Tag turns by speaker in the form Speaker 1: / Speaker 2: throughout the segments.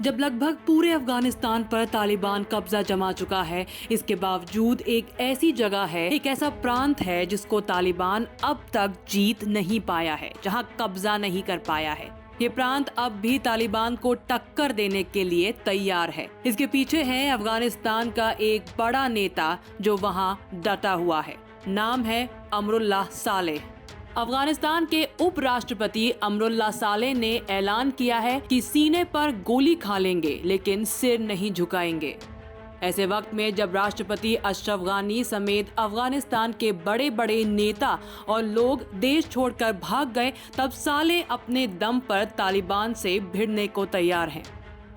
Speaker 1: जब लगभग पूरे अफगानिस्तान पर तालिबान कब्जा जमा चुका है, इसके बावजूद एक ऐसी जगह है, एक ऐसा प्रांत है जिसको तालिबान अब तक जीत नहीं पाया है, जहां कब्जा नहीं कर पाया है। ये प्रांत अब भी तालिबान को टक्कर देने के लिए तैयार है। इसके पीछे है अफगानिस्तान का एक बड़ा नेता जो वहां डटा हुआ है। नाम है अमरुल्लाह सालेह। अफगानिस्तान के उपराष्ट्रपति अमरुल्लाह सालेह ने ऐलान किया है कि सीने पर गोली खा लेंगे लेकिन सिर नहीं झुकाएंगे। ऐसे वक्त में जब राष्ट्रपति अशरफ गानी समेत अफगानिस्तान के बड़े बड़े नेता और लोग देश छोड़कर भाग गए, तब सालेह अपने दम पर तालिबान से भिड़ने को तैयार हैं।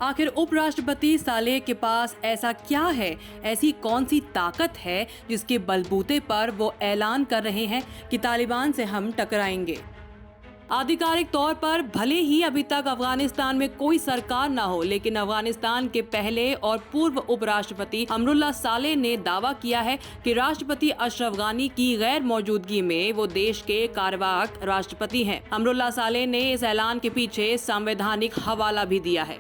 Speaker 1: आखिर उपराष्ट्रपति सालेह के पास ऐसा क्या है, ऐसी कौन सी ताकत है जिसके बलबूते पर वो ऐलान कर रहे हैं कि तालिबान से हम टकराएंगे। आधिकारिक तौर पर भले ही अभी तक अफगानिस्तान में कोई सरकार ना हो, लेकिन अफगानिस्तान के पहले और पूर्व उपराष्ट्रपति अमरुल्लाह सालेह ने दावा किया है कि राष्ट्रपति अशरफ गानी की गैर मौजूदगी में वो देश के कार्यवाहक राष्ट्रपति हैं। अमरुल्लाह सालेह ने इस ऐलान के पीछे संवैधानिक हवाला भी दिया है।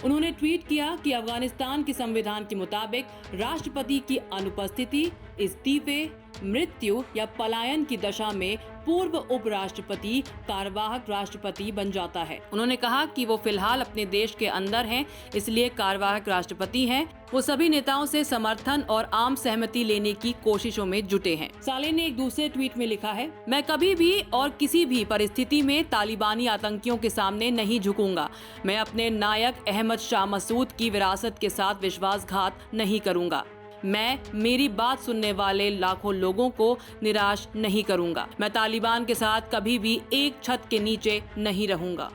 Speaker 1: उन्होंने ट्वीट किया कि अफगानिस्तान के संविधान के मुताबिक राष्ट्रपति की अनुपस्थिति, इस्तीफे, मृत्यु या पलायन की दशा में पूर्व उपराष्ट्रपति कार्यवाहक राष्ट्रपति बन जाता है। उन्होंने कहा कि वो फिलहाल अपने देश के अंदर हैं, इसलिए कार्यवाहक राष्ट्रपति हैं। वो सभी नेताओं से समर्थन और आम सहमति लेने की कोशिशों में जुटे हैं। सालेह ने एक दूसरे ट्वीट में लिखा है, मैं कभी भी और किसी भी परिस्थिति में तालिबानी आतंकियों के सामने नहीं झुकूंगा। मैं अपने नायक अहमद शाह मसूद की विरासत के साथ विश्वासघात नहीं करूंगा। मैं मेरी बात सुनने वाले लाखों लोगों को निराश नहीं करूंगा। मैं तालिबान के साथ कभी भी एक छत के नीचे नहीं रहूंगा।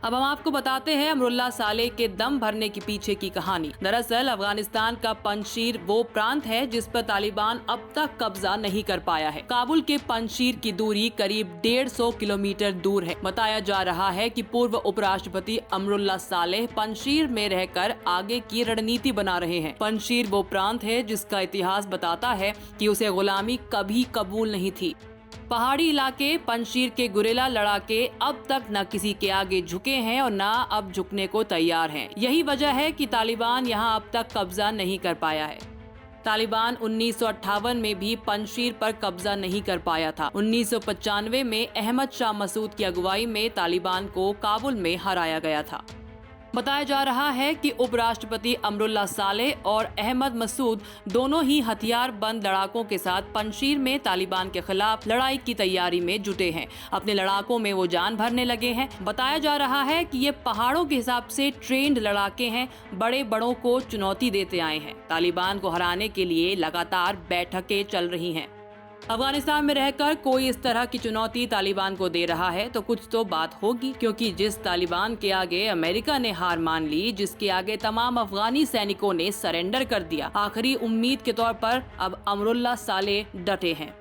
Speaker 1: अब हम आपको बताते हैं अमरुल्लाह सालेह के दम भरने के पीछे की कहानी। दरअसल अफगानिस्तान का पंजशीर वो प्रांत है जिस पर तालिबान अब तक कब्जा नहीं कर पाया है। काबुल के पंजशीर की दूरी करीब 150 किलोमीटर दूर है। बताया जा रहा है कि पूर्व उपराष्ट्रपति अमरुल्लाह सालेह पंजशीर में रहकर आगे की रणनीति बना रहे हैं। पंजशीर वो प्रांत है जिसका इतिहास बताता है कि उसे गुलामी कभी कबूल नहीं थी। पहाड़ी इलाके पंजशीर के गुरिल्ला लड़ाके अब तक न किसी के आगे झुके हैं और न अब झुकने को तैयार हैं। यही वजह है कि तालिबान यहां अब तक कब्जा नहीं कर पाया है। तालिबान 1958 में भी पंजशीर पर कब्जा नहीं कर पाया था। 1995 में अहमद शाह मसूद की अगुवाई में तालिबान को काबुल में हराया गया था। बताया जा रहा है कि उपराष्ट्रपति अमरुल्लाह सालेह और अहमद मसूद दोनों ही हथियार बंद लड़ाकों के साथ पंजशीर में तालिबान के खिलाफ लड़ाई की तैयारी में जुटे हैं। अपने लड़ाकों में वो जान भरने लगे हैं। बताया जा रहा है कि ये पहाड़ों के हिसाब से ट्रेंड लड़ाके हैं, बड़े बड़ों को चुनौती देते आए हैं। तालिबान को हराने के लिए लगातार बैठकें चल रही हैं। अफगानिस्तान में रहकर कोई इस तरह की चुनौती तालिबान को दे रहा है तो कुछ तो बात होगी, क्योंकि जिस तालिबान के आगे अमेरिका ने हार मान ली, जिसके आगे तमाम अफगानी सैनिकों ने सरेंडर कर दिया, आखिरी उम्मीद के तौर पर अब अमरुल्लाह सालेह डटे हैं।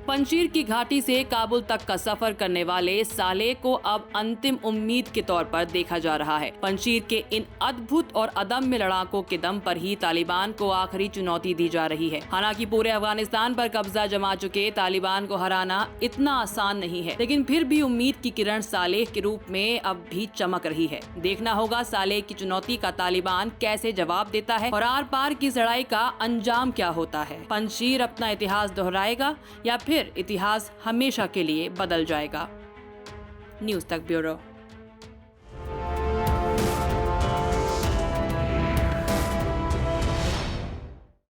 Speaker 1: पंजशीर की घाटी से काबुल तक का सफर करने वाले सालेह को अब अंतिम उम्मीद के तौर पर देखा जा रहा है। पंजशीर के इन अद्भुत और अदम्य लड़ाकों के दम पर ही तालिबान को आखिरी चुनौती दी जा रही है। हालांकि पूरे अफगानिस्तान पर कब्जा जमा चुके तालिबान को हराना इतना आसान नहीं है, लेकिन फिर भी उम्मीद की किरण सालेह के रूप में अब भी चमक रही है। देखना होगा सालेह की चुनौती का तालिबान कैसे जवाब देता है और आर पार की लड़ाई का अंजाम क्या होता है। पंजशीर अपना इतिहास दोहराएगा या फिर इतिहास हमेशा के लिए बदल जाएगा। न्यूज़ तक ब्यूरो।